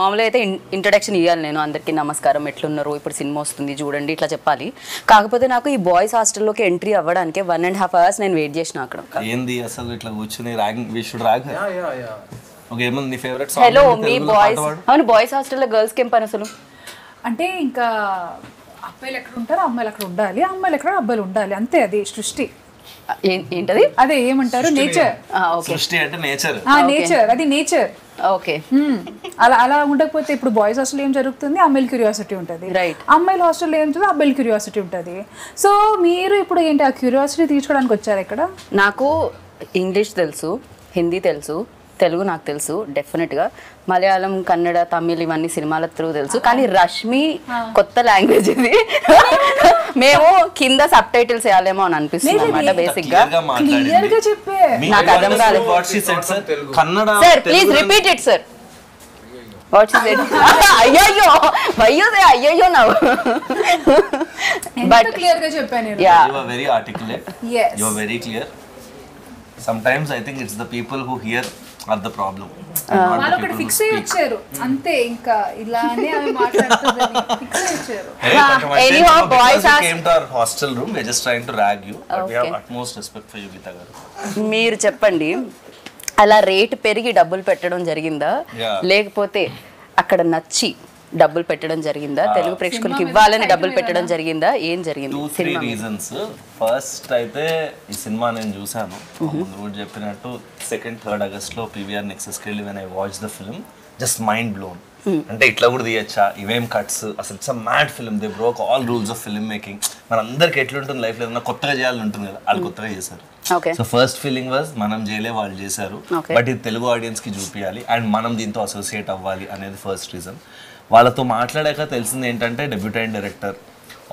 మామూలుగా అయితే ఇంట్రడక్షన్ ఇవ్వాలి, నేను అందరికీ నమస్కారం ఎట్లున్నారు ఇప్పుడు సినిమా వస్తుంది చూడండి ఇట్లా చెప్పాలి. కాకపోతే నాకు ఈ బాయ్స్ హాస్టల్లోకి ఎంట్రీ అవ్వడానికి 1.5 hours నేను వెయిట్ చేసిన అక్కడ. ఏంది అసలు ఇట్లా కూర్చుని వి షుడ్ రాగ్. ఓకే, ఏమన్నా నీ ఫేవరెట్ సాంగ్? హలో మీ బాయ్స్, అవును బాయ్స్ హాస్టల్లో గర్ల్స్ కి ఏం పని అసలు? అంటే ఇంకా అబ్బాయిలు ఎక్కడ ఉంటారో అమ్మాయిలు అక్కడ ఉండాలి, అమ్మాయిలు ఎక్కడ అబ్బాయిలు ఉండాలి, అంతే. అది సృష్టి. ఏంటది? అదే ఏమంటారు, నేచర్. సృష్టి అంటే నేచర్. నేచర్, అది నేచర్. ఓకే, అలా అలా ఉండకపోతే ఇప్పుడు బాయ్స్ హాస్టల్ ఏం జరుగుతుంది, అమ్మాయిల క్యూరియాసిటీ ఉంటుంది. రైట్. అమ్మాయిల హాస్టల్లో ఏం జరుగుతుంది, అబ్బాయిల క్యూరియాసిటీ ఉంటుంది. సో మీరు ఇప్పుడు ఏంటి ఆ క్యూరియాసిటీ తీర్చుకోవడానికి వచ్చారు ఇక్కడ? నాకు ఇంగ్లీష్ తెలుసు, హిందీ తెలుసు, తెలుగు నాకు తెలుసు డెఫినెట్గా, మలయాళం, కన్నడ, తమిళ్ ఇవన్నీ సినిమాల త్రూ తెలుసు. కానీ రష్మి కొత్త లాంగ్వేజ్ ఇది. మేము కింద సబ్ టైటిల్స్ వేయాలేమో అని అనిపిస్తుంది అన్నమాట బేసిక్ గా. క్లియర్ గా చెప్పే నాకు అర్థం కాలేదు. Sir please repeat it sir. What is it? అయ్యయ్యో అయ్యయ్యో నౌ. బట్ క్లియర్ గా చెప్పాను నేను. Yeah, you are very articulate. yes, you are very clear. Sometimes I think it's the people who hear are the problem. వాళ్ళు ఒకటి fix అయ్యి వచ్చారు అంతే, ఇంకా ఇలానే అవి మాట్లాడుతుందని ఫిక్స్ అయ్యి వచ్చారు. anyhow boys came to our hostel room. We're just trying to rag you, but we have utmost respect for you, Geeta garu. మీరు చెప్పండి, అలా రేట్ పెరిగి డబ్బులు పెట్టడం జరిగిందా, లేకపోతే అక్కడ నచ్చి డబ్బులు పెట్టడం జరిగిందా, తెలుగు ప్రేక్షకులకి ఇవ్వాలని డబ్బులు పెట్టడం జరిగిందా, ఏం జరిగింది? 2-3 reasons. ఫస్ట్ అయితే ఈ సినిమా నేను చూసాను, ముందు కూడా చెప్పినట్టు 2nd-3rd August లో PVR Nexusకి వెళ్ళి when I watched the film, just mind blown. అంటే ఇట్లా కూడా తీయచ్చా, ఇవేం కట్స్, అసలు it's a mad film. They broke all rules of film making. మన అందరికి ఎట్లుంటుంది లైఫ్లో, ఏదైనా కొత్తగా చేయాలని ఉంటుంది కదా, వాళ్ళు కొత్తగా చేశారు. సో ఫస్ట్ ఫీలింగ్ వాజ్ మనం చేయలే, వాళ్ళు చేశారు, బట్ ఇది తెలుగు ఆడియన్స్ కి చూపించాలి అండ్ మనం దీంతో అసోసియేట్ అవ్వాలి అనేది ఫస్ట్ రీజన్. వాళ్ళతో మాట్లాడాక తెలిసింది ఏంటంటే డెబ్యూటెంట్ డైరెక్టర్,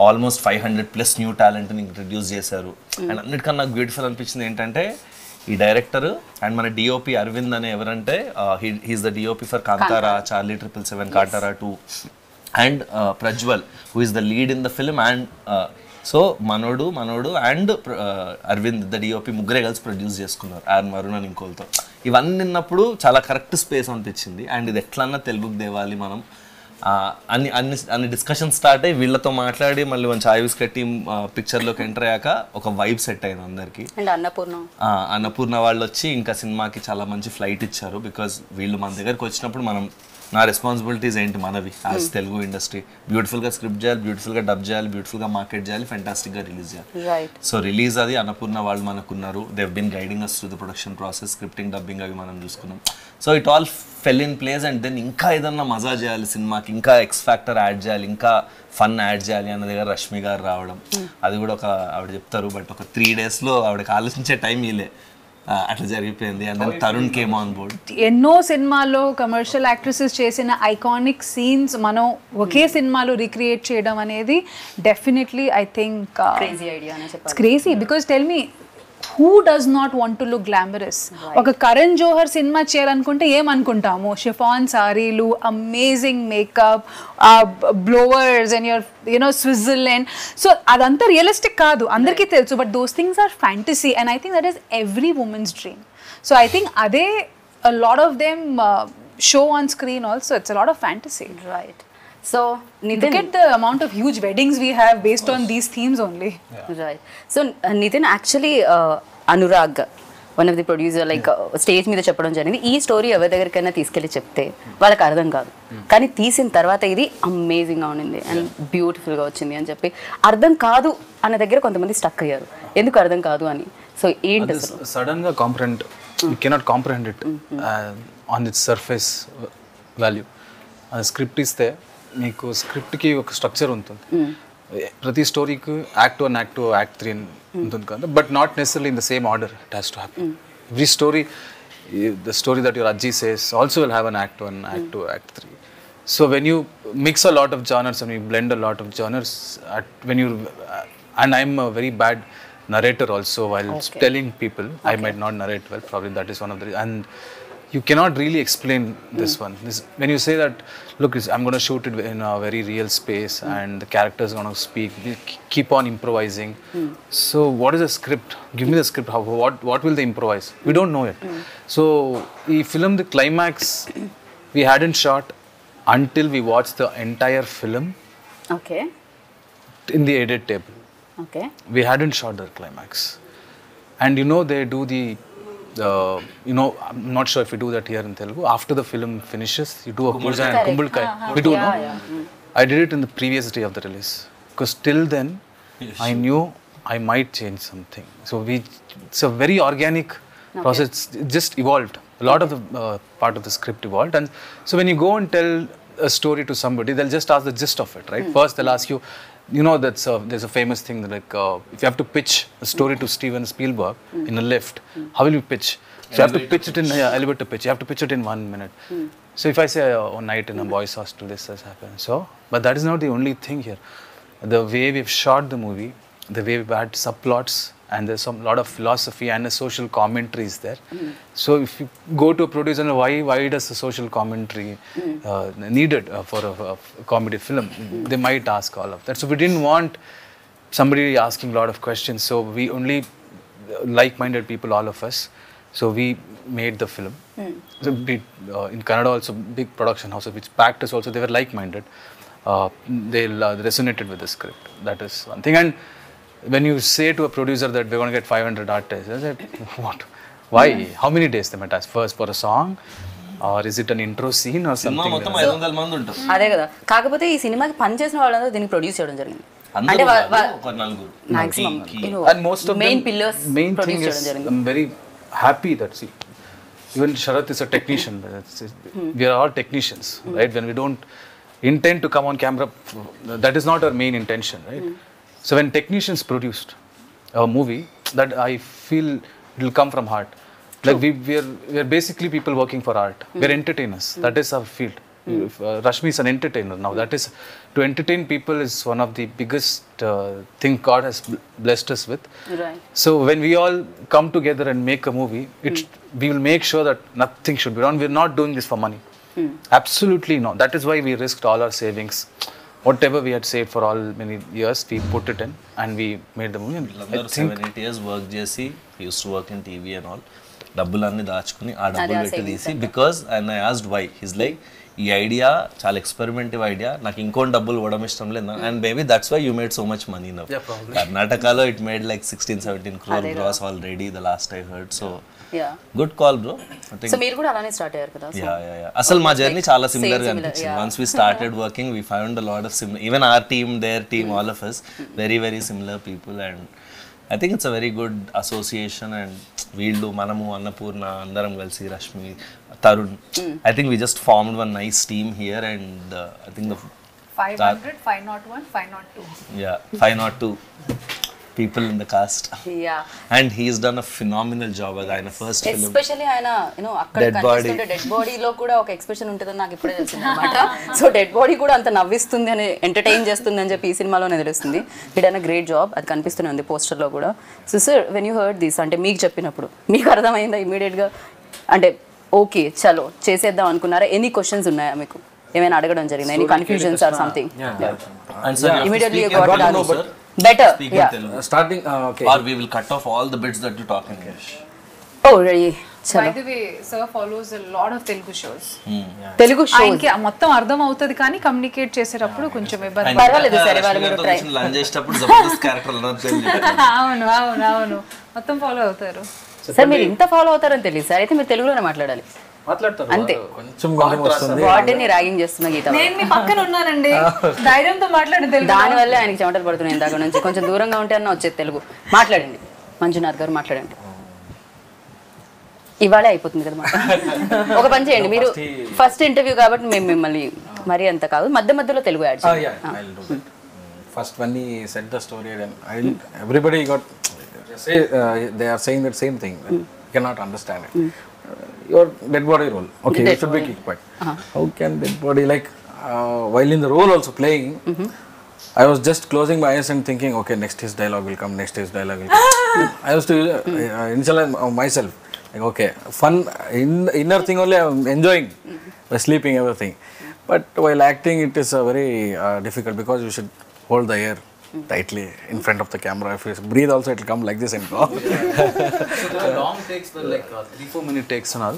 ఆల్మోస్ట్ 500+ న్యూ టాలెంట్ని ఇంట్రడ్యూస్ చేశారు. అండ్ అన్నిటికన్నా నాకు బ్యూటిఫుల్ అనిపించింది ఏంటంటే ఈ డైరెక్టర్ అండ్ మన డిఓపి అరవింద్ అనే ఎవరంటే he is the DOP for Kantara, Charlie 777, Kantara 2 and Prajwal who is the lead in the film. And so మనోడు అండ్ అరవింద్ ద డిఓపి ముగ్గురే కలిసి ప్రొడ్యూస్ చేసుకున్నారు, అండ్ వరుణ్ అని ఇంకోలతో. ఇవన్నీ విన్నప్పుడు చాలా కరెక్ట్ స్పేస్ అనిపించింది. అండ్ ఇది ఎట్లన్నా తెలుగుకి తేవాలి మనం అన్ని డిస్కషన్ స్టార్ట్ అయ్యి వీళ్ళతో మాట్లాడి మళ్ళీ మంచి ఆయుస్ కట్టి పిక్చర్లోకి ఎంటర్ అయ్యాక ఒక వైబ్ సెట్ అయింది అందరికి. అన్నపూర్ణ వాళ్ళు వచ్చి ఇంకా సినిమాకి చాలా మంచి ఫ్లైట్ ఇచ్చారు. బికాజ్ వీళ్ళు మన దగ్గరికి వచ్చినప్పుడు నా రెస్పాన్సిబిలిటీస్ ఏంటి మనవి యాజ్ తెలుగు ఇండస్ట్రీ, బ్యూటిఫుల్గా స్క్రిప్ట్ చేయాలి, బ్యూటిఫుల్గా డబ్ చేయాలి, బ్యూటిఫుల్గా మార్కెట్ చేయాలి, ఫెంటాస్టిక్గా రిలీజ్ చేయాలి. సో రిలీజ్ అది అన్నపూర్ణ వాళ్ళు మనకున్నారు. They've been guiding us to the production process, scripting, dubbing అవి మనం చూసుకున్నాం. So it all fell in place. And then ఇంకా ఏదన్నా మజా చేయాలి సినిమాకి, ఇంకా ఎక్స్ ఫ్యాక్టర్ యాడ్ చేయాలి, ఇంకా ఫన్ యాడ్ చేయాలి అన్న దగ్గర రష్మి గారు రావడం, అది కూడా ఒక ఆవిడ చెప్తారు బట్ ఒక 3 daysలో ఆవిడకి ఆలోచించే టైం ఇలే, అట్లా జరిగిపోయింది. And then Tarun came on board. ఎన్నో సినిమాల్లో కమర్షియల్ యాక్ట్రెసెస్ చేసిన ఐకానిక్ సీన్స్ మనం ఒకే సినిమాలో రీక్రియేట్ చేయడం అనేది definitely I think crazy. Because tell me, who does not want to look glamorous? ఒక కరణ్ జోహర్ సినిమా చేయాలనుకుంటే ఏమనుకుంటాము, షిఫాన్ సారీలు, amazing makeup, blowers and your Switzerland. So అదంతా రియలిస్టిక్ కాదు, అందరికీ తెలుసు, but those things are fantasy and I think that is every women's dream. So I think అదే a lot of them show on screen also. It's a lot of fantasy. Right. So Nitin, look at the amount of huge weddings we have based on these themes only. Right. So Nitin, actually Anurag, one of the producer, like stage మీద చెప్పడం జరిగింది, ఈ story ఎవరి దగ్గరికైనా తీసుకెళ్ళి చెప్తే వాళ్ళకి అర్థం కాదు, కానీ తీసిన తర్వాత ఇది అమేజింగ్గా ఉండింది అండ్ బ్యూటిఫుల్గా వచ్చింది అని చెప్పి అర్థం కాదు అన్న దగ్గర కొంతమంది స్టక్ అయ్యారు. ఎందుకు అర్థం కాదు అని? సో ఏంటి సడన్గా comprehend, you cannot comprehend it on it's surface value. అది స్క్రిప్ట్ ఇస్తే మీకు స్క్రిప్ట్కి ఒక స్ట్రక్చర్ ఉంటుంది, ప్రతి స్టోరీకి యాక్ట్ 1, యాక్ట్ 2, యాక్ట్ 3 ఉంటుంది కదా, but not necessarily in the same order it has to happen. Every story, the story that your అజ్జీ says also will have an act 1, act 2, act 3. So when you mix a lot of genres and you blend a lot of genres, and I'm a very bad narrator also while telling people. I might not narrate well, probably that is one of the, and you cannot really explain this one. When you say that, look, I'm going to shoot it in a very real space and the characters are going to speak, we keep on improvising. So what is the script? Give me the script. What will they improvise? We don't know it. So the film, the climax, we hadn't shot until we watch the entire film okay in the edit table. Okay We hadn't shot the climax. And you know, they do the, you know, I'm not sure if we do that here in Telugu. After the film finishes, you do a puja and kumbulkai. We do, no? I did it in the previous day of the release. Because till then, I knew I might change something. So it's a very organic process. It just evolved. A lot of the part of the script evolved. And so when you go and tell a story to somebody, they'll just ask the gist of it, right? First, they'll ask you, you know, there's a famous thing that like, if you have to pitch a story to Steven Spielberg in a lift, how will you pitch? So you have to pitch it in elevator pitch. You have to pitch it in 1 minute. So if I say one night in a boys' hostel, this has happened. So, but that is not the only thing here. The way we've shot the movie, the way we've had subplots, and there's some lot of philosophy and a social commentary is there. So if you go to a producer, why does a social commentary needed for a comedy film? They might ask all of that. So we didn't want somebody asking a lot of questions. So we only like-minded people, all of us. So we made the film. So in Canada also, big production houses, which packed us also, they were like-minded. They resonated with the script. That is one thing. And when you say to a producer that we're going to get 500 artists, I said, what? Why? How many days they might ask? First for a song? Or is it an intro scene or something? మొత్తం 500 మంది ఉంటారు. అదే కదా. కాకపోతే ఈ సినిమాకి పనిచేసిన వాళ్ళందరూ దీన్ని ప్రొడ్యూస్ చేయడం జరిగింది. అందరూ ఒక నలుగురు. Maximum And most of main them, pillars main thing produce is, చేయడం జరిగింది. I'm very happy that, see, even Sarath is a technician. We are all technicians, right? When we don't intend to come on camera, that is not our main intention, right? So when technicians produced a movie, that I feel it will come from heart. Like we are basically people working for art. We are entertainers. That is our field. Rashmi is an entertainer now. That is, to entertain people is one of the biggest thing God has blessed us with. Right. So when we all come together and make a movie, we will make sure that nothing should be wrong. We're not doing this for money. Absolutely not. That is why we risked all our savings. Whatever we had saved for all many years, we put it in and we made the movie. And I think 7-8 years work చేసి he used to work in TV and all. డబ్బులన్నీ దాచుకుని ఆ డబ్బులు పెట్టి తీసి because and I asked why his like ఈ idea చాలా experimental idea, నాకు ఇంకోటి డబ్బులు ఇవ్వడం ఇష్టం లేదు, and maybe that's why you made so much money now. కర్ణాటకలో it made like 16-17 crore gross already the last I heard. So good call bro. So మీరు కూడా అలానే స్టార్ట్ అయ్యారు కదా. అసలు మా జర్నీ చాలా సిమిలర్ గా అనిపించింది. Once we started working we found a lot of similar, even our team, their team, all of us very very similar people. And I think it's a very good association. And వీళ్ళు, మనము, అన్నపూర్ణ అందరం కలిసి, Rashmi, Tarun, I think we just formed one nice team here. And I think the 500, 501, 502. Yeah, 502 people in the cast. And he's done a phenomenal job as ఆయన first film. Especially ఆయన అక్కడ కనిపిస్తుంటే dead బాడీలో కూడా ఒక ఎక్స్ప్రెషన్ ఉంటుందని నాకు ఇప్పుడే తెలిసింది అనమాట. సో డెడ్ బాడీ కూడా అంత నవ్విస్తుంది అని, ఎంటర్టైన్ చేస్తుంది అని చెప్పి ఈ సినిమాలోనే తెలుస్తుంది. హి డన్ అ గ్రేట్ జాబ్. అది కనిపిస్తూనే ఉంది పోస్టర్లో కూడా. So sir, when you heard this, అంటే మీకు చెప్పినప్పుడు మీకు అర్థమైందా ఇమీడియట్గా? అంటే ఓకే చలో చేసేద్దాం అనుకున్నారా? ఎనీ క్వశ్చన్స్ ఉన్నాయా మీకు? ఏమైనా అడగడం జరిగిందా? Any confusions or something? Immediately got it answer. Better, yeah. Starting, okay. Or we will cut off all the bits that you talk in English. Oh, really? By the way, sir follows a lot of Telugu shows. Telugu shows ఆయనకి మొత్తం అర్థం అవుతుంది కానీ communicate చేసేటప్పుడు కొంచెం ఇబ్బంది. పర్వాలేదు సరే, వాళ్ళు మీరు ట్రై. లంచ్ చేసేటప్పుడు జబర్దస్త్ క్యారెక్టర్ అవును అవును అవును మొత్తం ఫాలో అవుతారు. సార్ మీరు ఇంత ఫాలో అవుతారని తెలియదు సార్. అయితే మీరు తెలుగులోనే మాట్లాడాలి అంతే. కొంచెం కొంచెం వస్తుంది. వాటిని ర్యాగింగ్ చేస్తున్నా గీత. నేను మీ పక్కన ఉన్నానండి, ధైర్యంతో మాట్లాడండి తెలుగు. దానివల్ల ఆయనకి చెమటలు పడుతున్నాయి ఇందాక నుంచి. కొంచెం దూరంగా ఉంటే అన్న వచ్చేది తెలుగు. మాట్లాడండి మంజునాథ్ గారు, మాట్లాడండి. ఇవాళే అయిపోతుంది కదా మాట. ఒక పని చేయండి, మీరు ఫస్ట్ ఇంటర్వ్యూ కాబట్టి మేము మిమ్మల్ని మరీ అంత కాదు, మధ్య మధ్యలో తెలుగు యాడ్ చేయండి. First when he said the story, everybody got they are saying that same thing. You cannot understand it. Your dead body role. Okay, you should be kicked back. How can dead body, like while in the role also playing, I was just closing my eyes and thinking, okay, next his dialogue will come, next his dialogue will come. I was to initialize myself. Like, okay, fun, inner thing only I'm enjoying by sleeping, everything. But while acting, it is very difficult because you should hold the air tightly in front of the camera. If you breathe also, it will come like this and go. So the long takes were like 3-4 minute takes and all.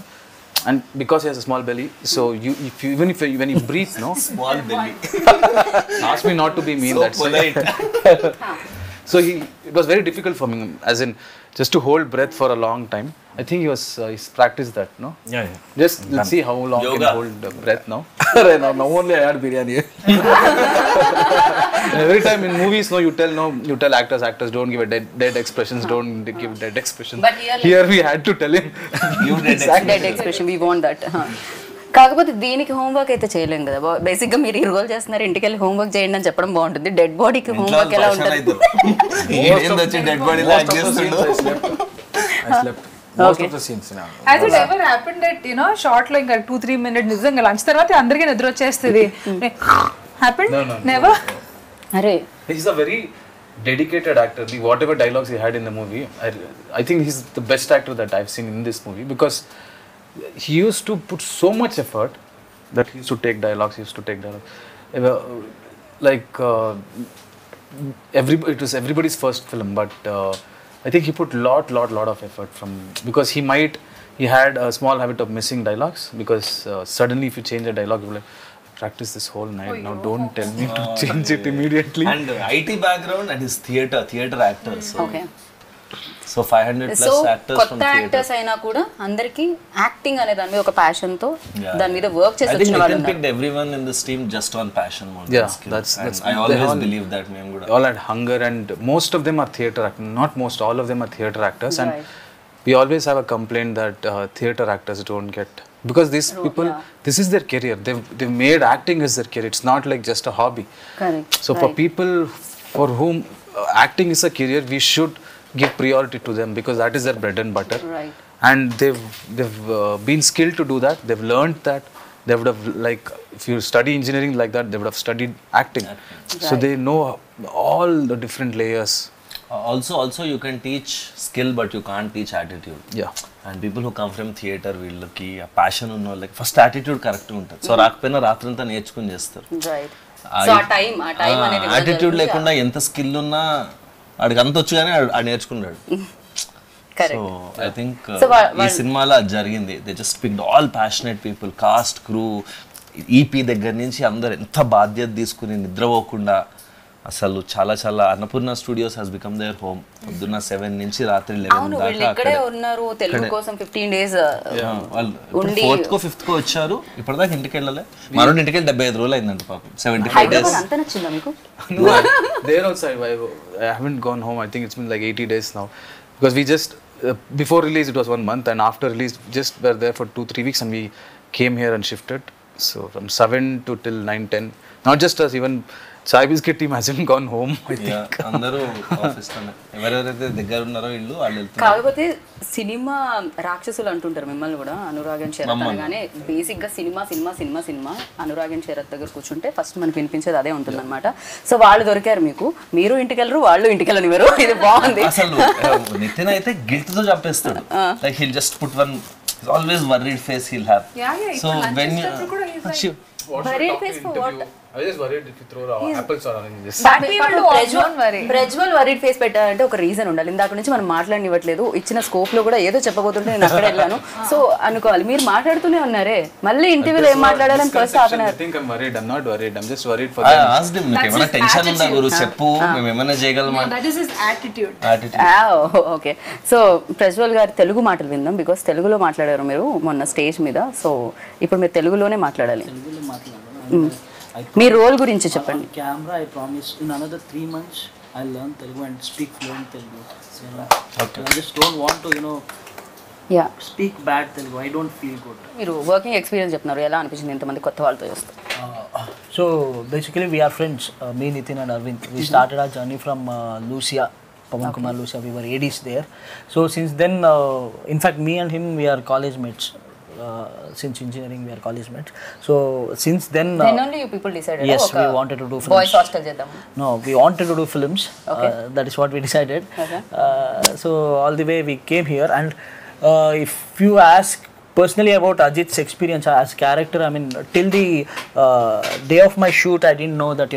and because he has a small belly, so when you breathe, no, Small belly. ask me not to be mean. So That's polite. so it was very difficult for me, as in just to hold breath for a long time. I think he's practiced that, no? Yeah. Just let's see how long Yoga. can hold breath now. Now only I had biryani. Every time in movies, no, you tell actors don't give a dead expressions, don't give dead expressions. But here we had to tell him. You did dead expression we want that. కాకపోతే దీనికి homework అయితే చేయలేం కదా. Basic గా మీరు ఈ role చేస్తున్నారు, ఇంటికి వెళ్ళి హోంవర్క్ చేయండి అని చెప్పడం బాగుంటుంది. డెడ్ బాడీకి హోంవర్క్ ఎలా ఉంటుంది? డెడ్ బాడీ లాగ్ చేస్తుండు. I slept. Most of the scenes now. Has it ever happened that, you know, short లో ఇంకా 2-3 minutes నిజంగా లంచ్ తర్వాత అందరికీ నిద్ర వచ్చేస్తుంది? Happened? No. Never? అరే He's a very dedicated actor. Whatever dialogues he had in the movie, I think he's the best actor that I've seen in this movie, because he used to put so much effort that he used to take dialogues. Like it was everybody's first film, but I think he put lot of effort because he had a small habit of missing dialogues, because suddenly if you change a dialogue, you're like, practice this whole night. Now don't tell me to change it immediately. And IT background and his theater actors. Okay. So 500 so plus actors from కొత్త theater. Actors అయినా కూడా అందరికి acting అనే దాని మీద ఒక passion తో దాని మీద వర్క్ చేసి I think వచ్చిన వాళ్ళు Nitin ఉన్నారు. picked everyone in this team just on passion more Yeah, than skill. that's- And I they always all- believe that మేము కూడా. All had hunger, and most of them are theater actors. Not most, all of them are theater actors. And Right. we always have a complaint that theater actors don't get, because these people, this is their career. They've made acting as their career. It's not like just a hobby. Correct. So for people for whom acting is a career, we should give priority to them, because that is their bread and butter. Right. And they've been skilled to do that. They've learned that. They would have, like, if you study engineering like that, they would have studied acting. So they know all the different layers. Also you can teach skill but you can't teach attitude. Yeah. And people who come from theater, వీళ్ళకి ఆ passion ఉన్న వాళ్ళకి first attitude correct ఉంటుంది. So రాకపోయినా రాత్రంతా నేర్చుకుని చేస్తారు. Right. So ఆ టైం అనేది యాటిట్యూడ్ లేకుండా ఎంత స్కిల్ ఉన్నా ఆడికి అంత వచ్చు కానీ ఆడు నేర్చుకున్నాడు. సో ఐ థింక్ ఈ సినిమాలో అది జరిగింది. They just picked all passionate people, cast, crew, EP దగ్గర నుంచి అందరు ఎంత బాధ్యత తీసుకుని నిద్రపోకుండా అసలు చాలా Annapurna Studios has become their home. పొద్దున్న 7 నుంచి రాత్రి 11 దాకా ఇక్కడే ఉన్నారు. తెలుగు కోసం 15 days వాళ్ళు 4th కో 5th కో వచ్చారు. ఇప్పటిదాకా ఇంటికి వెళ్ళలే. మరో ఇంటికి వెళ్ళి 75 రోజులు అయిందంట పాపం. 75 days. హైదరాబాద్ అంత నచ్చిందా మీకు? No, there also I haven't gone home. I think it's been like 80 days now, because we just before release it was 1 month, and after release just were there for 2-3 weeks, and we came here and shifted. So from 7 to till 9-10, not just us, even Chai Biscuit team hasn't gone home, I think. అందరూ office లోనే, ఎవరెవరైతే దగ్గర ఉన్నారో ఇల్లు వాళ్ళు వెళ్తున్నారు. కాకపోతే cinema రాక్షసులు అంటుంటారు మిమ్మల్ని కూడా, అనురాగ్ అండ్ శరత్ అనగానే. బేసిక్ గా సినిమా అనురాగ్ అండ్ శరత్ దగ్గర కూర్చుంటే ఫస్ట్ మనకు వినిపించేది అదే ఉంటుంది అనమాట. సో వాళ్ళు దొరికారు మీకు, మీరు ఇంటికి వెళ్ళరు, వాళ్ళు ఇంటికి వెళ్ళనివ్వరు. ఇది బాగుంది. అసలు నితిన్ అయితే గిల్ట్ తో చంపేస్తాడు. Like he'll just put one always worried face he'll have. So when Worried face for what? I was just worried if you throw apples or oranges. Prajwal worried face పెట్టాలంటే ఒక రీజన్ ఉండాలి. ఇందాక నుంచి మనం మాట్లాడనివ్వట్లేదు. ఇచ్చిన స్కోప్ లో కూడా ఏదో చెప్పబోతుంటే నేను అక్కడ వెళ్ళాను. సో అనుకోవాలి, మీరు మాట్లాడుతూనే ఉన్నారే. మళ్ళీ ఇంటర్వ్యూలో ఏం మాట్లాడాలని first half an hour. I think I'm worried. I'm not worried. I'm just worried for I them. asked him, మీకు ఏమైనా టెన్షన్ ఉందా గురు, చెప్పు, మేము ఏమైనా చేయగలమా. That is his attitude. Okay. So Prajwal గారి తెలుగు మాటలు విందాం, బికాస్ తెలుగులో మాట్లాడారు మీరు మొన్న స్టేజ్ మీద. సో ఇప్పుడు మీరు తెలుగులోనే మాట్లాడాలి. మీ రోల్ గురించి చెప్పండి. Camera, I promise in another 3 months I'll learn Telugu and speak fluent Telugu. So, okay. I just don't want to, speak bad Telugu. I don't feel good. మీరు వర్కింగ్ ఎక్స్పీరియన్స్ చెప్తున్నారు, ఎలా అనిపించింది ఇంతమంది కొత్త వాళ్ళతో చేస్తారు? So basically we are friends, me, Nitin and Arvind. We started our journey from Lucia, Pawan Kumar Lucia. We were ADs there. So since then, in fact me and him, we are college mates. Since engineering we are college mates. So since then only you people decided. Yes, we wanted to do films. Boys hostel చేద్దాం. No, we wanted to do films. That is what we decided. So all the way we came here, and if you ask personally about Ajit's experience as character, I mean till the day of my shoot I didn't know that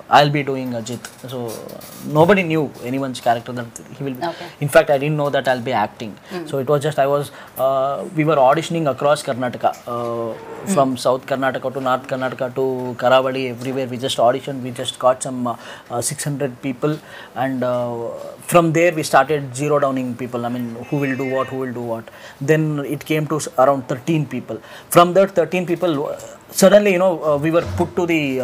I'll be doing Ajit. So nobody knew anyone's character that he will be. Okay. In fact, I didn't know that I'll be acting. So it was just we were auditioning across Karnataka, from South Karnataka to North Karnataka to Karavali, everywhere. We just auditioned. We just got some 600 people, and from there we started zero downing people. I mean, who will do what. Then it came to around 13 people. From that 13 people, suddenly, we were put to the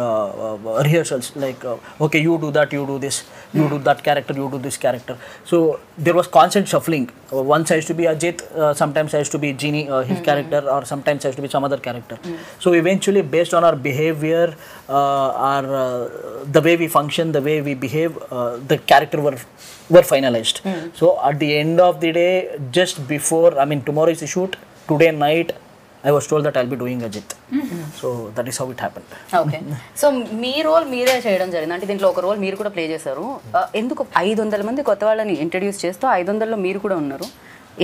rehearsals, like, okay, you do that, you do this, you do that character, you do this character. So there was constant shuffling. Once I used to be Ajit, sometimes I used to be Genie, his character, or sometimes I used to be some other character. So eventually, based on our behavior, the way we function, the way we behave, the character were finalized. So at the end of the day, just before, I mean, tomorrow is the shoot, today night, I was told that I'll be doing Ajit. So that is how it happened. Okay so మీ role మీరే చేయడం జరిగింది అంటే దీంట్లో ఒక role మీరు కూడా play చేశారు ఎందుకు 500 మంది కొత్త వాళ్ళని ఇంట్రడ్యూస్ చేస్తూ 500లో మీరు కూడా ఉన్నారు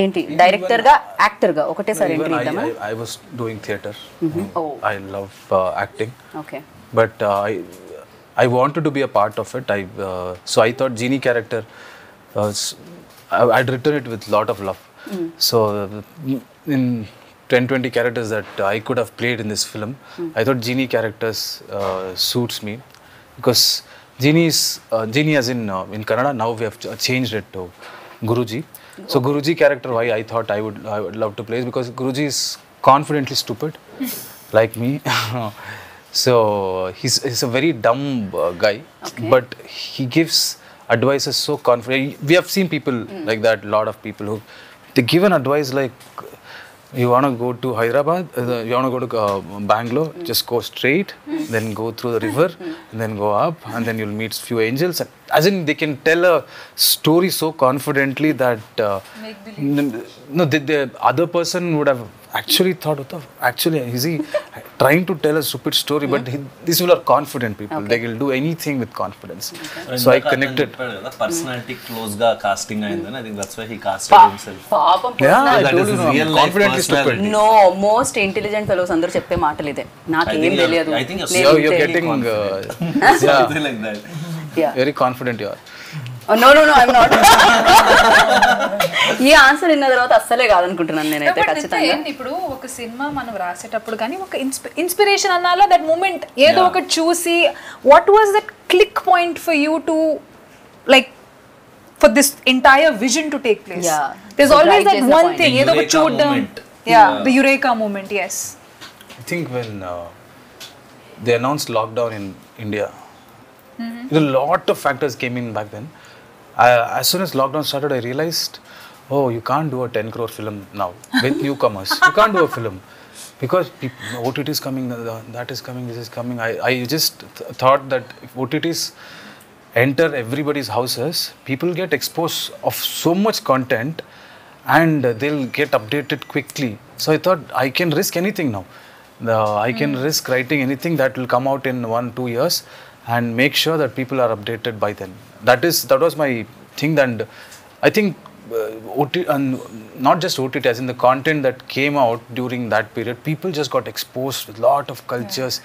ఏంటి డైరెక్టర్ గా యాక్టర్ గా ఒకటేసారి ఎంట్రీ ఇద్దామా I was doing theater. I love acting. Okay But I wanted to be a part of it. So I thought Genie character, I'd written it with lot of love. So in 10-20 characters that I could have played in this film, I thought Genie characters suits me because Genie as in Kannada now we have changed it to Guruji. So Guruji character, why I thought I would love to play is because Guruji is confidently stupid like me. So he's a very dumb guy, but he gives advices so confident. We have seen people like that, lot of people who they give an advice like, you want to go to Hyderabad, you want to go to Bangalore, just go straight, then go through the river, and then go up, and then you'll meet few angels. As in, they can tell a story so confidently that the other person would have actually thought, actually, is he trying to tell a stupid story? But these people are confident people. They will do anything with confidence. So I connected. Personality close ga casting ayindani. I think that's why he casted himself. పాపం Yeah, I That told is you, his no, real life confidently stupid. personality. No most intelligent fellows అందరూ చెప్పే మాటలు ఇదే నాకేం తెలియదు I think you're getting something like that. very confident you are. No I'm not ఈ answer విన్న తర్వాత అస్సలే కాదనుకుంటున్నాను నేనైతే ఖచ్చితంగా ఇప్పుడు ఒక సినిమా మనం రాసేటప్పుడు కానీ ఒక ఇన్స్పిరేషన్ అన్నాలో దట్ మూమెంట్ ఏదో ఒకటి చూసి what was that click point for you to like for this entire vision to take place there is always that one thing ఏదో ఒకటి చూడడం the eureka moment yes I think when they announced lockdown in India, a lot of factors came in back then. As soon as lockdown started, I realized, oh, you can't do a 10 crore film now with newcomers. You can't do a film because OTT is coming, that is coming, this is coming. I just thought that if OTTs enter everybody's houses, people get exposed of so much content and they'll get updated quickly. So I thought I can risk anything now. I can risk writing anything that will come out in 1-2 years and make sure that people are updated by then. That was my thing, and I think OTT, and not just OTT, as in the content that came out during that period, people just got exposed with lot of cultures,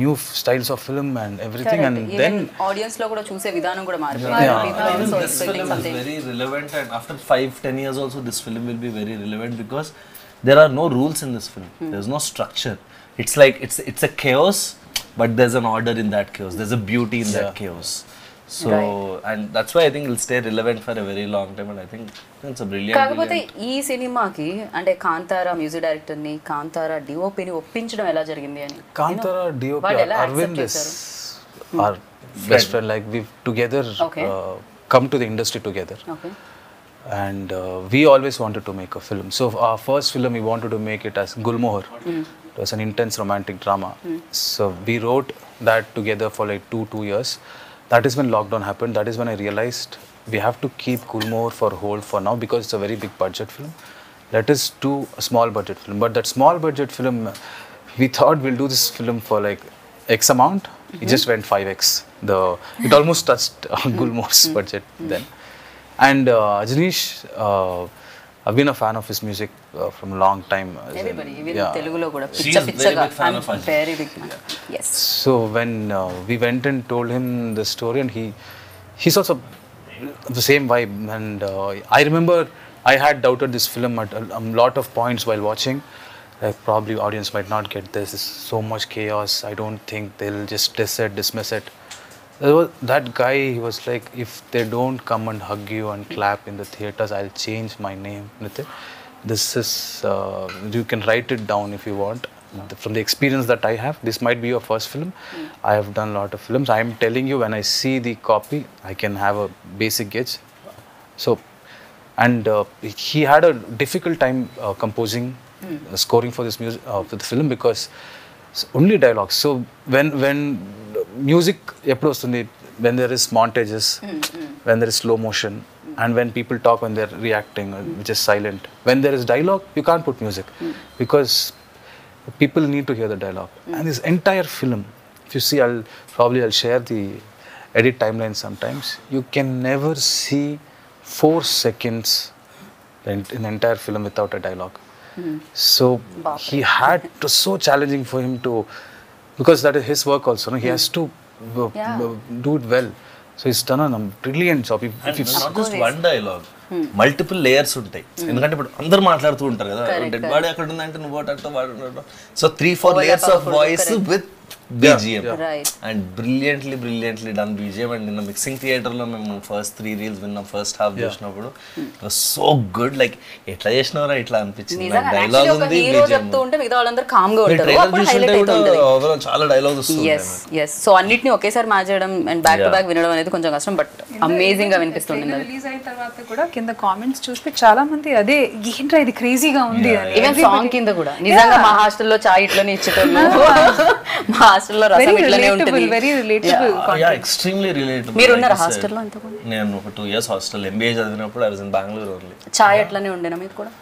new styles of film and everything. And then audience లో కూడా చూసే విధానం కూడా మారిపోయింది This film is very relevant, and after 5-10 years also this film will be very relevant because there are no rules in this film. There's no structure. It's like it's a chaos, but there's an order in that chaos. There's a beauty in that chaos. So and that's why I think it'll stay relevant for a very long time, and I think it's a brilliant. కాకపోతే ఈ సినిమాకి అంటే Kantara music director ని కాంతారా డిఓపిని ఒప్పించడం ఎలా జరిగింది అని Kantara DOP వాళ్ళు ఎలా Arvind accept is చేశారు? our best friend. Like we've together come to the industry together. Okay And we always wanted to make a film. So our first film, we wanted to make it as Gulmohar. It was an intense romantic drama. So we wrote that together for like 2 years. That is when lockdown happened. That is when I realized we have to keep Gulmohar for hold for now because it's a very big budget film. Let us do a small budget film. But that small budget film, we thought we'll do this film for like X amount. It just went 5x. It almost touched Gulmohar's budget then. And Ajanish, I've been a fan of his music from a long time. Everybody, even Telugulo kuda She picha is picha very ga. big fan I'm of Ajay. very big fan. Yes. So when we went and told him the story, and he's also the same vibe. And I remember I had doubted this film at a lot of points while watching. Like, probably audience might not get this. There's so much chaos. I don't think they'll just dismiss it. That guy, he was like, if they don't come and hug you and clap in the theaters, I'll change my name. This is, you can write it down if you want. From the experience that I have, this might be your first film. I have done a lot of films. I am telling you, when I see the copy, I can have a basic gauge. So, and he had a difficult time composing, scoring for this music, for the film, because it's only dialogues. So when music eppudu vastundi, when there is montages, when there is slow motion, and when people talk when they're reacting, which is silent. When there is dialogue, you can't put music because people need to hear the dialogue. And this entire film, if you see, I'll share the edit timeline sometimes. You can never see 4 seconds in the entire film without a dialogue. So he had to, so challenging for him to, because that is his work also, no? He has to do it well. So he's done a brilliant job. And not just one dialogue, multiple layers ఉంటాయి. ఎందుకంటే ఇప్పుడు అందరు మాట్లాడుతూ ఉంటారు కదా, dead body అక్కడ ఉందంటే నువ్వు అట్లా వాడు. So 3-4 layers of voice with BGM. And brilliantly done BGM. And in the mixing theater లో మేము ఫస్ట్ 3 reels విన్నాం, ఫస్ట్ హాఫ్ చూసినప్పుడు it was so good. Like ఎట్లా చేసినారా ఇట్లా అనిపించింది. డైలాగ్ ఉంది, హీరో చెప్తూ ఉంటే మిగతా వాళ్ళందరూ కామ్ గా ఉంటారు, అప్పుడు హైలైట్ అవుతుంది. ఓవరాల్ చాలా డైలాగ్స్ వస్తుంటాయి. yes సో అన్నిటిని ఒకేసారి మ్యాచ్ చేయడం అండ్ బ్యాక్ టు బ్యాక్ వినడం అనేది కొంచెం కష్టం, బట్ అమేజింగ్ గా వినిపిస్తుంది. రిలీజ్ అయిన తర్వాత కూడా కింద కామెంట్స్ చూస్తే చాలా మంది అదే ఏంట్రా ఇది క్రేజీగా ఉంది అని. ఈవెన్ సాంగ్ కింద కూడా నిజంగా మా హాస్టల్లో చాయ్ ఇట్లనే ఇచ్చేటోళ్ళు, మా హాస్టల్లో రసం ఇట్లనే ఉంటుంది. Very relatable. Yeah extremely relatable. మీరు ఉన్నారు హాస్టల్లో అంతకు? నేను ఒక 2 years హాస్టల్ ఎంబీఏ చదివినప్పుడు I was in Bengaluru only. చాయ్ అట్లనే ఉండేనా మీకు కూడా?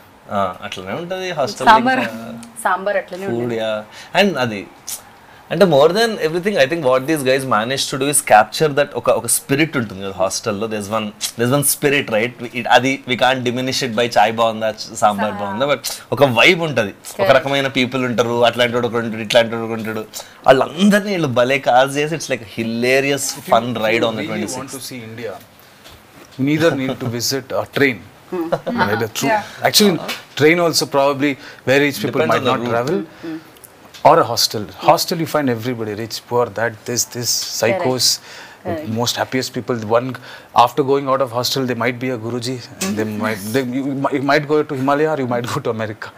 అట్లనే ఉంటుంది హాస్టల్. సాంబార్ అట్లనే ఫుడ్. అండ్ అది అంటే more than everything I think what these guys manage to do is capture that ఒక స్పిరిట్ ఉంటుంది కదా హాస్టల్లో. This one spirit, right? అది we can't diminish it by చాయ్ బాగుందా సాంబార్ బాగుందా, బట్ ఒక వైబ్ ఉంటుంది. ఒక రకమైన పీపుల్ ఉంటారు, అట్లాంటి వాడు ఒకటి ఉంటాడు, ఇట్లాంటి వాడు ఒకటి ఉంటాడు. వాళ్ళందరినీ వీళ్ళు భలే కాజ్ చేసి it's like hilarious fun ride on the 26th. Want to see India, you neither need to visit a train. Actually, train also probably where rich people Depends might on not the travel. Or a hostel. Hostel you find everybody, rich, poor, that, this, psychos, most happiest people. One, after going out of hostel, they might be a Guruji. You might go to Himalaya or you might go to America.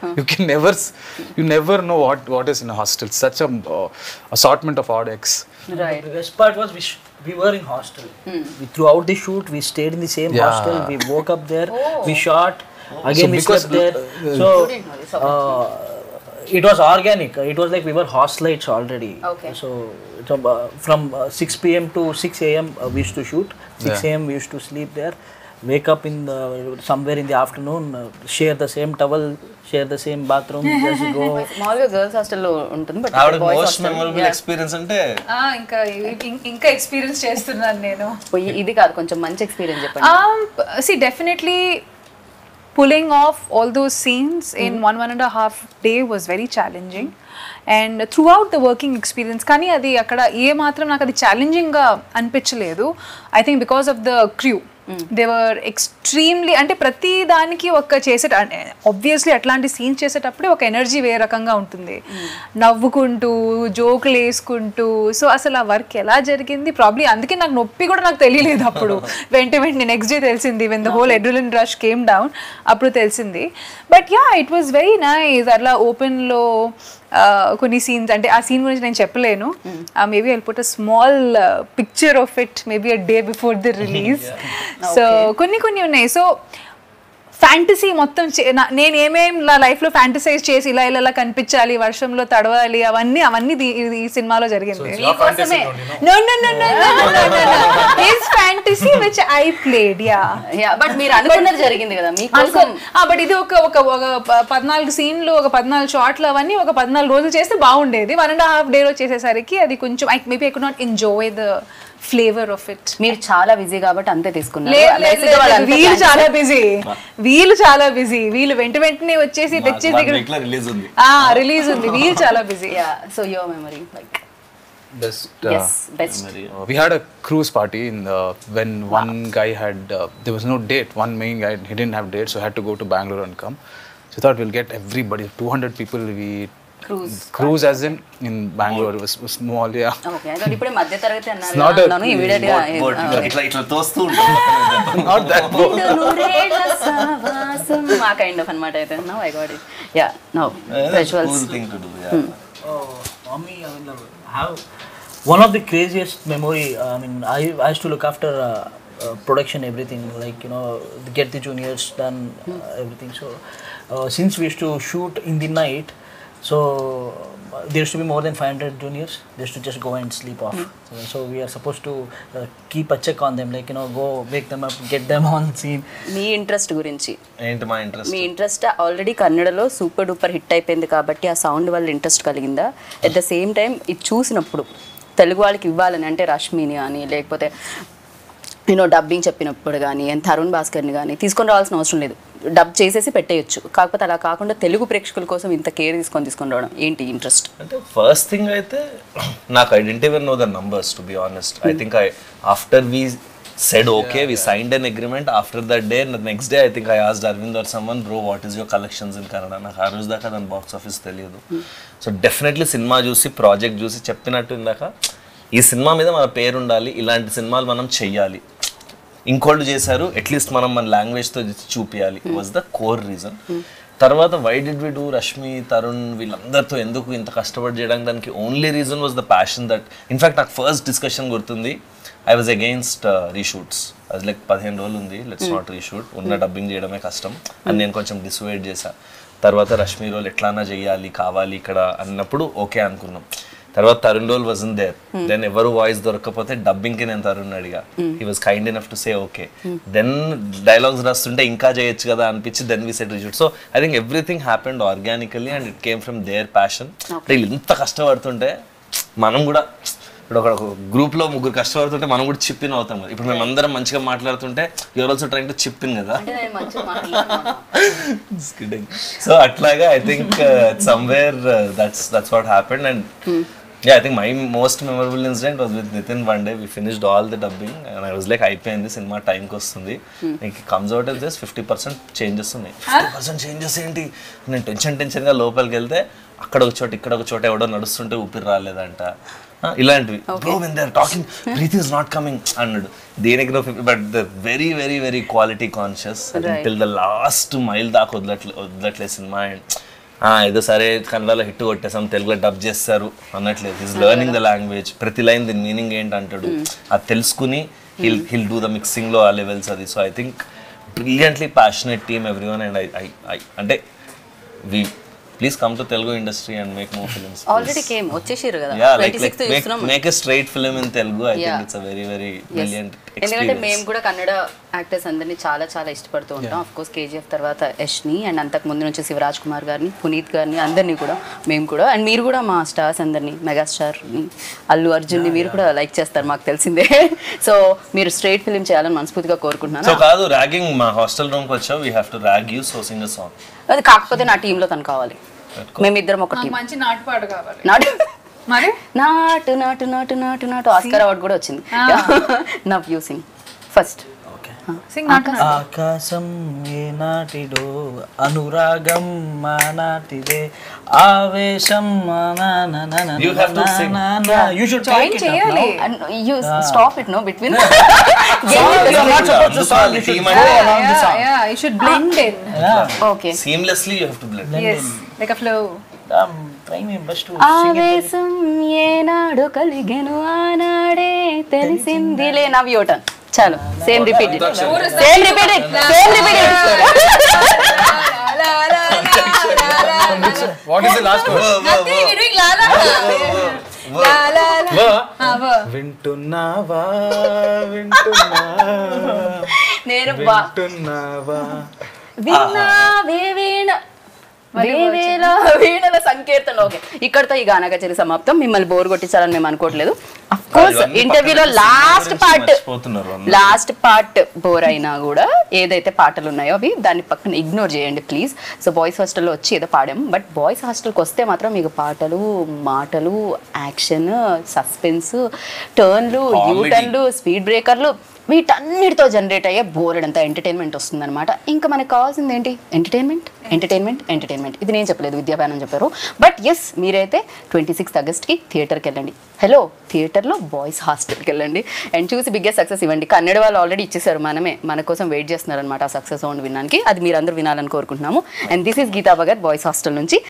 You never know what is in a hostel. Such a assortment of odd eggs. Right. The best part was we were in hostel. Throughout the shoot, we stayed in the same hostel. We woke up there, we shot, again we slept there. So, it was organic. It was like we were hostelites already. Okay. So from 6 p.m. to 6 a.m. We used to shoot. 6 a.m. we used to sleep there. Wake up somewhere in the afternoon. Share the same towel. Share the same bathroom. Just go. మామూలుగా girls హాస్టల్లో ఉంటుంది, but ఆవిడ most memorable experience అంటే ఇంకా experience చేస్తున్నాను నేను. ఇది కాదు, కొంచెం మంచి ఎక్స్పీరియన్స్ చెప్పండి. See, definitely pulling off all those scenes in 1.5 day was very challenging, and throughout the working experience కానీ అది అక్కడ ఏ మాత్రం నాకు అది ఛాలెంజింగ్ గా అనిపించలేదు. I think because of the crew, they were extremely, అంటే ప్రతి దానికి ఒక ఆబ్వియస్లీ అట్లాంటి సీన్స్ చేసేటప్పుడే ఒక ఎనర్జీ వేరే రకంగా ఉంటుంది, నవ్వుకుంటూ జోకులు వేసుకుంటూ. సో అసలు ఆ వర్క్ ఎలా జరిగింది ప్రాబ్లీ అందుకే నాకు నొప్పి కూడా నాకు తెలియలేదు అప్పుడు. వెంటనే నెక్స్ట్ డే తెలిసింది, when the whole adrenaline rush came down, అప్పుడు తెలిసింది. But yeah, it was very nice. అట్లా ఓపెన్లో కొన్ని సీన్స్, అంటే ఆ సీన్ గురించి నేను చెప్పలేను. Maybe I'll put a small picture of it maybe a day before the release. So కొన్ని ఉన్నాయి. సో ఫ్యాంటసీ మొత్తం నేను ఏమేం నా లైఫ్లో ఫ్యాంటసైజ్ చేసి ఇలా కనిపించాలి, వర్షంలో తడవాలి, అవన్నీ ఈ సినిమాలో జరిగింది. Fantasy which I played. But మీరు అనుకున్నది జరిగింది కదా మీకోసం. బట్ ఇది ఒక 14 సీన్లు, ఒక 14 షాట్లు, అవన్నీ ఒక 14 రోజులు చేస్తే బాగుండేది. 1.5 day చేసేసరికి అది కొంచెం maybe I could not enjoy the flavour of it. మీరు చాలా బిజీ కాబట్టి అంతే తీసుకున్నారు. వీళ్ళు చాలా బిజీ. వీళ్ళు వెంటనే వచ్చేసి తెచ్చేసి రిలీజ్ ఉంది. రిలీజ్ ఉంది. వీళ్ళు చాలా busy. So your memory like best. We had a cruise party when one guy had there was no date. One main guy, he didn't have date, so I had to go to Bangalore and come. So I thought we'll get everybody, 200 people. We cruise as in Bangalore. It was small, yeah. Okay, I thought ipude madhya taragati annaru immediately itla tostu untundi. Not that boat. Ma kind of anamata aithe. Now I got it. Yeah, now visuals. Cool thing to do, yeah. Mommy, I mean, have one of the craziest memory. I mean, I used to look after production, everything, like, you know, get the juniors done, everything. So since we used to shoot in the night, so there used to be more than 500 juniors. They used to just go and sleep off. So we are supposed to keep a check on them, like, you know, go wake them up, get them on scene. Me interest గురించి ఏంటి మా interest? మీ interest already కన్నడలో super duper hit అయిపోయింది కాబట్టి ఆ sound వల్ల interest కలిగిందా? At the same time ఇది చూసినప్పుడు తెలుగు వాళ్ళకి ఇవ్వాలని, అంటే రష్మిని అని లేకపోతే నేను డబ్బింగ్ చెప్పినప్పుడు కానీ తరుణ్ భాస్కర్ని కానీ తీసుకొని రావాల్సిన అవసరం లేదు, డబ్ చేసేసి పెట్టేయచ్చు. కాకపోతే అలా కాకుండా తెలుగు ప్రేక్షకుల కోసం ఇంత కేర్ తీసుకొని రావడం ఏంటి ఇంట్రెస్ట్? అంటే ఫస్ట్ థింగ్ అయితే నాకు I didn't even know the numbers, to be honest. I think after we said okay, we signed an agreement. After that day, the next day, I think I asked Arvind or someone, bro, what is your collections in Kannada? నాకు ఆ రోజు దాకా దాని box office తెలియదు. So definitely cinema చూసి project చూసి చెప్పినట్టు ఇందాక ఈ సినిమా మీద మన పేరు ఉండాలి, ఇలాంటి సినిమాలు మనం చెయ్యాలి, ఇంకోళ్ళు చేశారు అట్లీస్ట్ మనం మన లాంగ్వేజ్తో చూపించాలి, వాజ్ ద కోర్ రీజన్. తర్వాత why did we do Rashmi, Tarun వీళ్ళందరితో ఎందుకు ఇంత కష్టపడి చేయడానికి, దానికి only reason was the passion that in fact నాకు ఫస్ట్ డిస్కషన్ గుర్తుంది, ఐ వాజ్ అగెయిన్స్ట్ రీషూట్స్. అది లైక్ 15 రోజులు ఉంది, లెట్స్ నాట్ రీషూట్, ఉన్న డబ్బింగ్ చేయడమే కష్టం అని నేను కొంచెం డిసైడ్ చేశా. తర్వాత రష్మి రోల్ ఎట్లానా చెయ్యాలి కావాలి ఇక్కడ అన్నప్పుడు ఓకే అనుకున్నాం. తర్వాత Tarun role wasn't there, then ఎవరు వాయిస్ దొరకకపోతే డబ్బింగ్కి నేను తరుణ్ అడిగా, he was kind enough to say okay. Then dialogues రాస్తుంటే ఇంకా చేయొచ్చు కదా అనిపించి then we said reshoot. So I think everything happened organically and it came from their passion. వీళ్ళు ఇంత కష్టపడుతుంటే మనం కూడా ఇప్పుడు ఒక గ్రూప్లో 3 కష్టపడుతుంటే మనం కూడా చిప్పిన్ అవుతాం కదా. ఇప్పుడు మేము అందరం మంచిగా మాట్లాడుతుంటే యూఆర్ ఆల్సో ట్రైంగ్ టు చిప్పిన్ కదా. సో అట్లాగా I think somewhere that's what happened. And yeah, I think my most memorable incident was with Nitin. One day we finished all the dubbing and I was like, అయిపోయింది cinema టైంకి వస్తుంది, నీకు comes out as this 50% changes ఉన్నాయి. 50% changes ఏంటి? నేను టెన్షన్గా లోపలికి వెళ్తే అక్కడ ఒక చోట ఇక్కడ ఒక చోట ఎవడో నడుస్తుంటే ఊపిరి రాలేదంట, ఇలాంటివి. Bro when they are talking breath is not coming అన్నాడు. దేనికి but the very very very quality conscious till the last mile దాకా వదలట్లే సినిమా. అండ్ ఏదో సరే కన్నడలో హిట్ కొట్టేసాం తెలుగులో డబ్ చేస్తారు అన్నట్లేదు. ఈజ్ లెర్నింగ్ ద లాంగ్వేజ్, ప్రతి లైన్ దీని మీనింగ్ ఏంటి అంటాడు, అది తెలుసుకుని హిల్ డూ ద మిక్సింగ్లో ఆ లెవెల్స్ అది. So I think brilliantly passionate team everyone. And I అంటే we please come to Telugu industry and make more films. Already came వచ్చేసారు కదా, yeah, like make a straight film in Telugu. I think it's a very very brilliant experience. ఎందుకంటే మేము కూడా Kannada actors అందరినీ చాలా చాలా ఇష్టపడుతూ ఉంటాం. ఆఫ్ కోర్స్ కేజీఎఫ్ తర్వాత యష్ని అండ్ అంతకు ముందు నుంచి శివరాజ్ కుమార్ గారిని, పునీత్ గారిని, అందరినీ కూడా మేము కూడా. అండ్ మీరు కూడా మా స్టార్స్ అందరినీ, మెగాస్టార్ని, అల్లు అర్జున్ని మీరు కూడా లైక్ చేస్తారు మాకు తెలిసిందే. సో మీరు స్ట్రైట్ ఫిల్మ్ చేయాలని మనస్ఫూర్తిగా కోరుకుంటున్నాను. సో కాదు ర్యాగింగ్, మా హాస్టల్ రూమ్కి వచ్చావు, we have to rag you, so Singh a song. అది కాకపోతే నా టీంలో తను కావాలి, మేమిద్దరం ఒక టీం. మంచి నాటుపాడు కావాలి. మరి నాటు నాటు నాటు నాటు నాటు ఆస్కార్ అవార్డు కూడా వచ్చింది. Now you sing first. ఆకాశం ఏ నాటిదో అనురాగం మా నాటిదే ఆవేశం You have to sing. You should join చేయాలి. You stop it no between. You should blend in. Okay. Seamlessly you have to blend. Yes, like a flow. I'm trying my best to sing it. ఆవేశం ఏనాడు కలిగెను ఆనాడే తెలిసిందిలే. Now your turn. చాలు, same repeat it, same repeat it, same repeat it. What is the last word? Nothing, we're doing la la la la la. వింటున్నావా వింటున్నావా నేను వింటున్నావా విన్నావే వీణ వీణల సంకీర్తన. ఓకే, ఇక్కడతో ఈ గానా కచేరీ సమాప్తం. మిమ్మల్ని బోర్ కొట్టించాలని మేము అనుకోవట్లేదు. అఫ్ కోర్స్ ఇంటర్వ్యూలో లాస్ట్ పార్ట్ బోర్ అయినా కూడా ఏదైతే పాటలు ఉన్నాయో అవి దాన్ని పక్కన ఇగ్నోర్ చేయండి ప్లీజ్. సో బాయ్స్ హాస్టల్లో వచ్చి ఏదో పాడాము, బట్ బాయ్స్ హాస్టల్కి వస్తే మాత్రం మీకు పాటలు, మాటలు, యాక్షన్, సస్పెన్స్, టర్న్లు, యూటర్న్లు, స్పీడ్ బ్రేకర్లు, వీటన్నిటితో జనరేట్ అయ్యే బోర్డంత ఎంటర్టైన్మెంట్ వస్తుందన్నమాట. ఇంకా మనకు కావాల్సింది ఏంటి? ఎంటర్టైన్మెంట్. ఇది నేను చెప్పలేదు, విద్యాబానం చెప్పారు. బట్ ఎస్, మీరైతే 26th ఆగస్ట్కి థియేటర్కి వెళ్ళండి. హలో, థియేటర్లో బాయ్స్ హాస్టల్కి వెళ్ళండి అండ్ చూసి బిగ్గెస్ట్ సక్సెస్ ఇవ్వండి. కన్నడ వాళ్ళు ఆల్రెడీ ఇచ్చేసారు, మన కోసం వెయిట్ చేస్తున్నారు అనమాట ఆ సక్సెస్ సౌండ్ వినడానికి. అది మీరు అందరూ వినాలని కోరుకుంటున్నాము. And this is Geeta Bhagat boys hostel నుంచి.